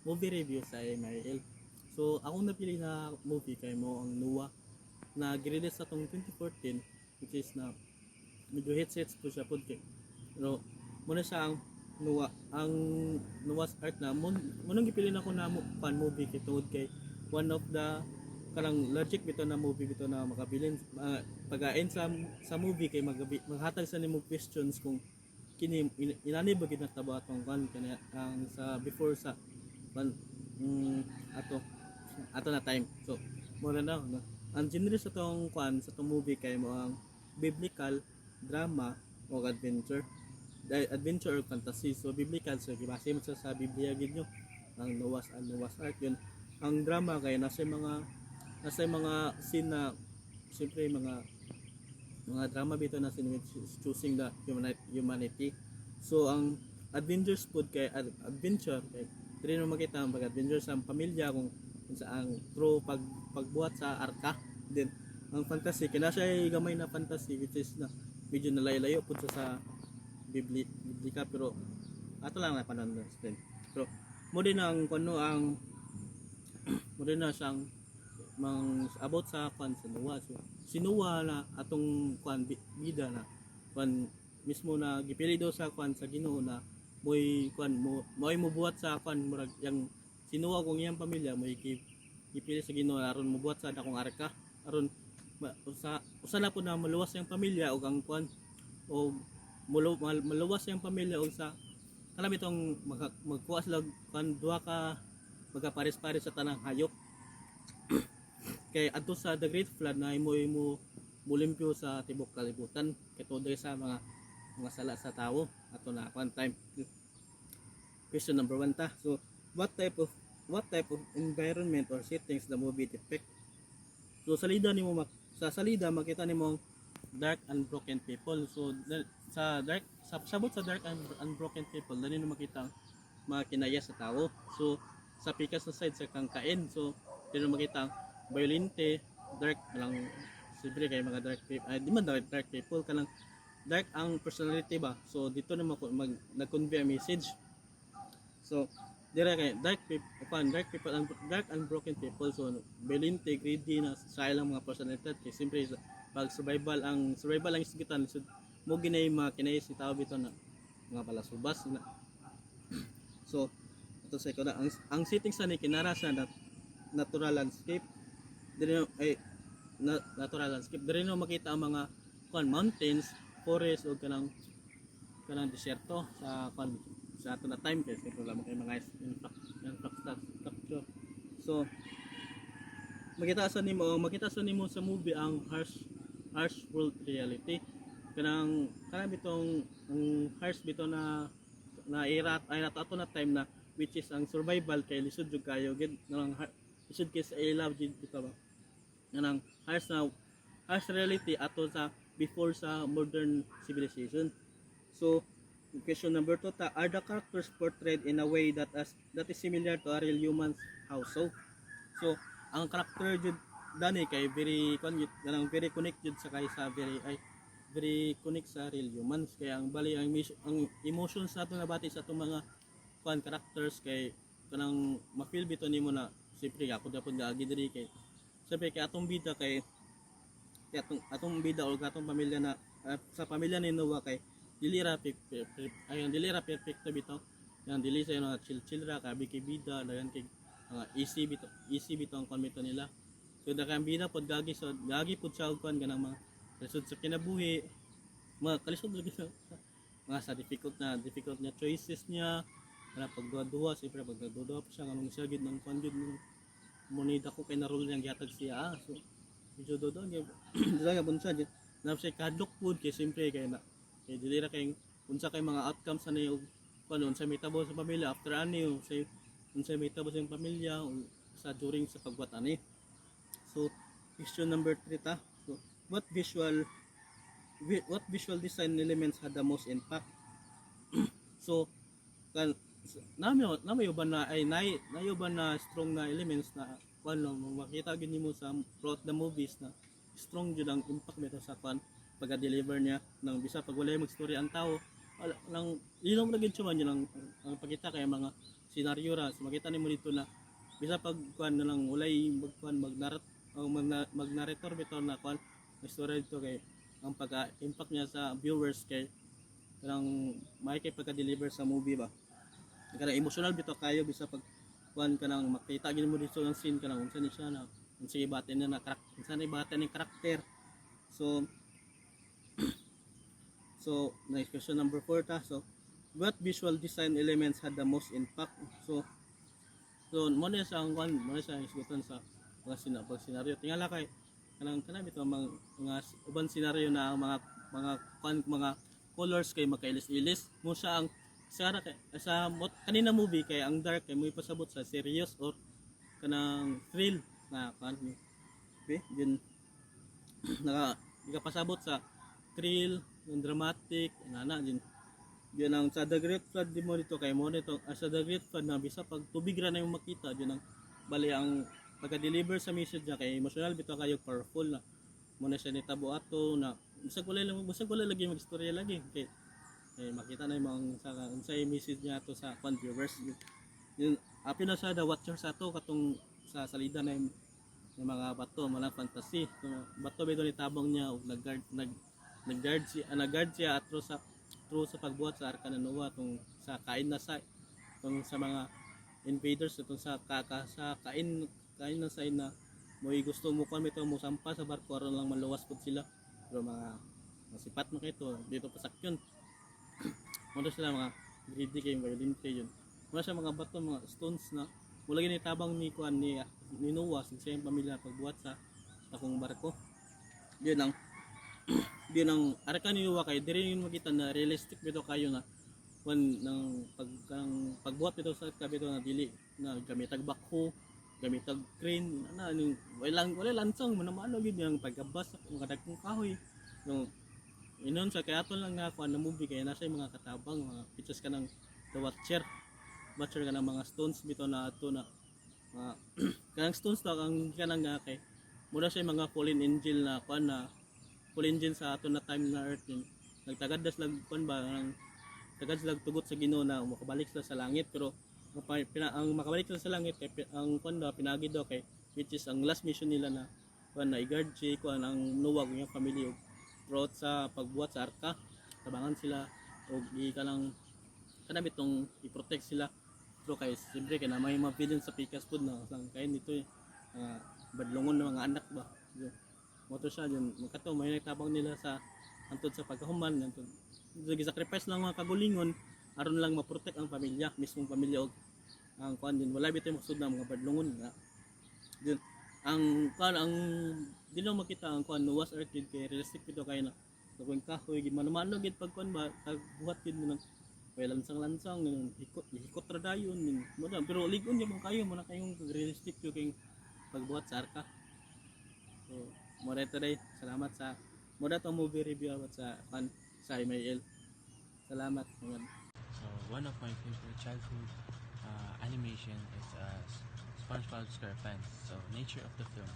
movie review sa MRL. So akong napili na movie kay mo ang Noah na girelease sa tong 2014, which is na medyo hits po siya pod kay. Pero muna siya ang Noah's Ark na munang gipili na ko na fan movie kay tungod kay one of the kanang logic bito na movie bito na makabilin pag-ain sa movie kay maghatag sa nimo questions kung kini inani ba gid natabo atong kan kani ang sa before sa kan ato na time. So mura na no? Ang genre sa tong kan sa tong movie kay mo ang biblical, drama o adventure or fantasy. So biblical, so gibase mo sa Biblia gid nyo ang Noah's Ark yun. Ang drama kay nasa mga scene na siyempre mga drama bito na scene which is choosing the humanity. So ang adventures pod kay adventure kay dili mo makita ang pag-adventure sa pamilya kung saan through pagbuhat sa arka. Then ang fantasy kina siya gamay na fantasy which is na medyo nalayo-layo pud sa biblika pero ato lang na panon explain. Pero mo din ang kuno ang mo din na siyang about sa kwan sa Noah. So si Noah na atong kwan bida na kwan mismo na gipili daw sa kwan sa Ginoo na mo'y kwan mo'y mubuhat sa kwan murag yang si Noah kung iyang pamilya mo'y gipili sa Ginoo aron mubuhat sa dakong arka aron usa na po na maluwas yung pamilya o ang kwan o maluwas yung pamilya o sa kanang itong magkuha sila kan duha ka magkapares-pares sa tanang hayop. Kay adto sa The Great Flood na imo mulimpyo sa tibok kalibutan kay tuod sa mga sala sa tawo ato na one time. Question number 1 ta. So what type of environment or settings the movie depict? So sa salida makita nimo dark and broken people. So sa sabot sa dark and unbroken people dali na makita mga kinaya sa tao. So sa pikas na side sa kangkain, so dili na makita violente, dark lang siyempre kay mga dark people ay di man dark people kanang dark ang personality ba. So dito na nag-convey ang message. So dire kay dark people and dark and broken people, so violente, greedy na sa ilang mga personality kay siyempre pag survival ang isgitan so mo ginay mga kinay si tao bito na mga balasubas na. So ito sa ikaw ang setting sa ni kinara sa natural landscape dire no makita ang mga mountains, forest o kanang desierto sa sa ato na time kasi wala mo kay mga infrastructure. So makita sa nimo sa movie ang harsh world reality kanang bitong ang harsh bito na era ay nato na time na which is ang survival kay lisod jud kayo gid nang lisod kay sa ilaw jud bitaw ba nang harsh reality ato sa before sa modern civilization. So question number 2 ta, are the characters portrayed in a way that is similar to a real human's household? So ang character jud dani kay very connect jud sa very connect sa real humans kay ang bali ang emotions nato na bati sa atong mga characters kay kanang ma-feel bito nimo na siyempre ako dapat gaagi diri kay siyempre kay atong bida kay atong bida o atong pamilya na sa pamilya ni Noah kay dili ra perfecto bitaw yang dili sa mga chill ra ka kay bida dagan kay easy bitaw ang komento nila. So dakang bida pod gagi pod sa kan ganang mga result sa kinabuhi mga kalisod lagi sa mga sa difficult na choices niya na pagduwa siyempre pagduwa pa siya nganong siya gid ng panjud monida ko kay narol niyang gihatag siya so medyo dodo gyud dila gabon siya na siya kadlok pod kay siyempre kay na kay dili ra kay unsa kay mga outcomes sa niyo kanon sa mitabo sa pamilya after ani say unsa mitabo sa pamilya sa during sa pagbuhat ani. So question number 3 ta. So what visual design elements had the most impact? So kan namayo ba na strong na elements na makita gid nimo sa throughout the movies na strong jud ang impact nito sa pagka-deliver niya nang bisa pag walay mag-story ang tao lang linaw na gid siya man yun ang pagkita kay mga senaryo ra. So makita nimo dito na bisa pag kuan na lang walay magkuan mag-narrator bitaw na kuan istorya dito kay ang pagka-impact niya sa viewers kay kanang may kay pagka-deliver sa movie ba. Kanang emotional bitaw kayo bisa pag kuan kanang makita gid mo dito ang scene kanang unsa ni siya na unsa ibatin niya na karakter, unsa ni ibatin ni karakter. So next question number 4 ta. So what visual design elements had the most impact? Mo na sa ang mo na sa isgutan sa pag senaryo. Tingala kay kanang bitaw mga uban senaryo na ang mga colors kay makailis-ilis mo siya ang kanina movie kay ang dark kay mo ipasabot sa serious or kanang thrill na kan okay din pasabot sa thrill ng dramatic ana din yun ang sa The Great Flood di mo dito kay mo nito sa The Great Flood na bisa pag tubig ra na yung makita yun ang bali ang pagka-deliver sa message niya kay emotional bitaw kayo powerful na mo na siya nitabo ato na bisag wala lagi magstorya lagi kay makita na yung mga unsay message niya ato sa viewers yun apil na sa the watchers ato katong sa salida na yung mga bato mga fantasy bato bito ni tabang niya og nag-guard siya atro sa pagbuhat sa Arca ng Noah tong sa kain na sa tong sa mga invaders tong sa kain na sa na mo'y gusto mo kan bitaw mo sampa sa barko aron lang maluwas pud sila pero mga sipat mo kito dito pasakyon mo sila mga greedy kay violent yun mo siya mga bato mga stones na mula gini tabang ni kuan ni Noah sa siyang pamilya pagbuhat sa takong barko yun ang Arca ni Noah kay diri yun makita na realistic bitaw kayo na kuan ng pagbuhat bitaw sa kabito na dili na gamitag bakho gamitag crane na wala lansang manamano gid yang pagkabas mga dagkong kahoy no inon sa kaya ato lang nga kuan na movie kay nasa mga katabang mga pictures ka ng the watcher ka ng mga stones bitaw na ato na kanang stones to ang kanang nga kay mura siya mga fallen angel na kuan na fallen angel sa ato na time na earth yun nagtagad das lag kuan ba ang tagad sila tugot sa Ginoo na makabalik sila sa langit pero ang makabalik sila sa langit kay ang kuan daw pinagi daw kay which is ang last mission nila na kuan na i-guard si kuan ang Noah ng family throughout sa pagbuhat sa arka tabangan sila og kanang bitong i-protect sila pero kay siyempre kay na may mapilin sa pikas pud na sang kay nito badlongon ng mga anak ba moto siya yun makato may nagtabang nila sa antod sa pagkahuman antod sacrifice lang mga kagulingon aron lang ma-protect ang pamilya mismong pamilya og ang kuan din wala bitaw maksud na mga badlongon nga yun ang dili makita ang kuan Noah's Ark gid kay realistic bitaw kay na kung kahoy gid manumano gid pag kuan ba buhat gid mo nang lansang hikot ra dayon mo pero ligon gyud kayo mo na kayong realistic yo kay pagbuhat sa arka so mo today salamat sa mo tong movie review about sa sa MIL salamat mga. So one of my favorite childhood animation is SpongeBob SquarePants. So nature of the film.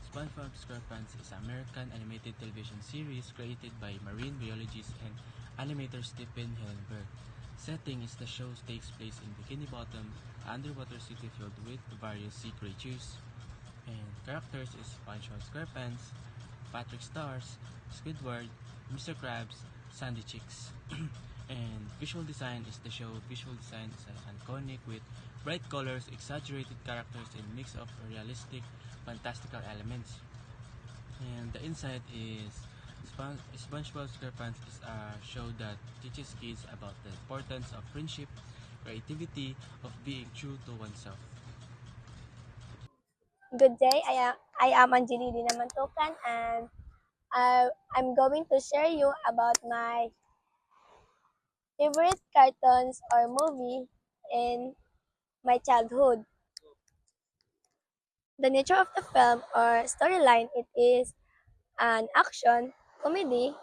SpongeBob SquarePants is an American animated television series created by marine biologist and animator Stephen Hillenburg. Setting is the show takes place in Bikini Bottom, underwater city filled with various sea creatures. And characters is SpongeBob SquarePants, Patrick Stars, Squidward, Mr. Krabs, Sandy Chicks. And visual design is the show. Visual design is iconic with bright colors, exaggerated characters, and mix of realistic, fantastical elements. And the insight is SpongeBob SquarePants is a show that teaches kids about the importance of friendship, creativity, of being true to oneself. Good day, I am Angelina Mantokan and I'm going to share you about my favorite cartoons or movie in my childhood. The nature of the film or storyline, it is an action, comedy,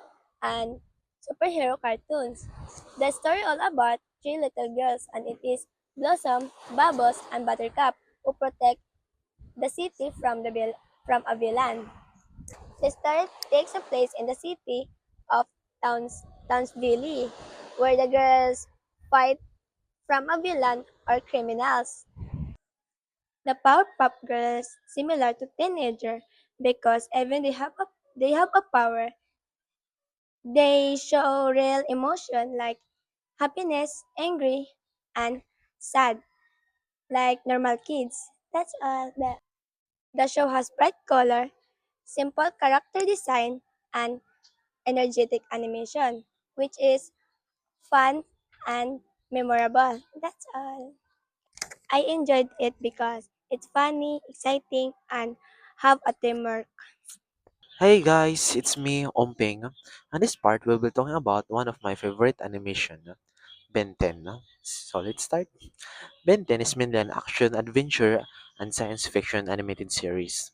and superhero cartoons. The story all about three little girls and it is Blossom, Bubbles, and Buttercup who protect the city from a villain. The story takes place in the city of Townsville, where the girls fight from a villain or criminals. The Powerpuff Girls similar to teenager because even they have a power, they show real emotion like happiness, angry, and sad like normal kids. That's all. The show has bright color, simple character design, and energetic animation, which is fun and memorable. That's all. I enjoyed it because it's funny, exciting, and have a teamwork. Hey guys, it's me, Omping. On this part, we'll be talking about one of my favorite animation, Ben 10. So let's start. Ben 10 is mainly an action, adventure, and science fiction animated series.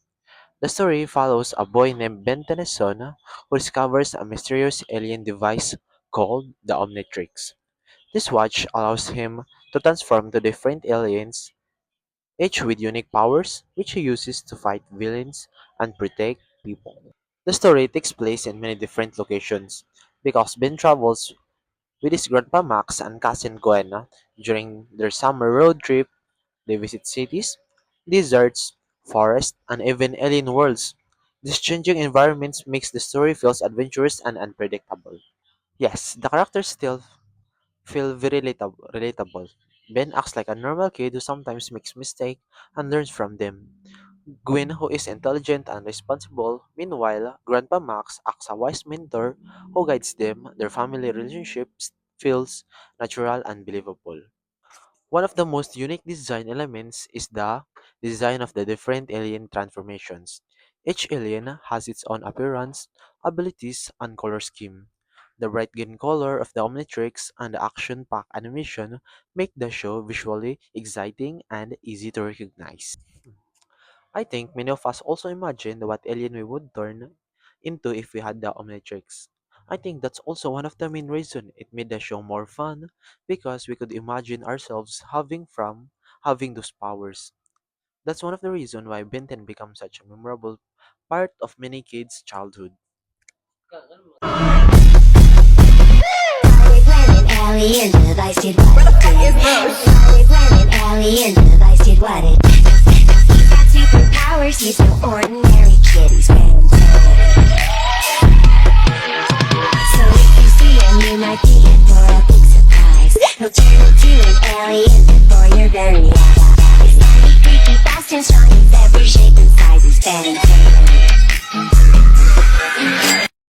The story follows a boy named Ben Tennyson who discovers a mysterious alien device called the Omnitrix. This watch allows him to transform to different aliens, each with unique powers, which he uses to fight villains and protect people. The story takes place in many different locations because Ben travels with his grandpa Max and cousin Gwen during their summer road trip. They visit cities, deserts, forests, and even alien worlds. These changing environments makes the story feels adventurous and unpredictable. Yes, the characters still feel very relatable. Ben acts like a normal kid who sometimes makes mistakes and learns from them. Gwen, who is intelligent and responsible, meanwhile, Grandpa Max acts a wise mentor who guides them. Their family relationships feels natural and believable. One of the most unique design elements is the design of the different alien transformations. Each alien has its own appearance, abilities, and color scheme. The bright green color of the Omnitrix and the action-packed animation make the show visually exciting and easy to recognize. I think many of us also imagined what alien we would turn into if we had the Omnitrix. I think that's also one of the main reasons it made the show more fun because we could imagine ourselves having those powers. That's one of the reasons why Ben 10 becomes such a memorable part of many kids' childhood. Planet alien device did what it did. Planet alien device did what it did. He's got superpowers, he's no ordinary kid, he's fantastic. So if you see him, you might be in for a big surprise. He'll turn into an alien before your very eyes. He's funny, creepy, fast and strong, he's every shape and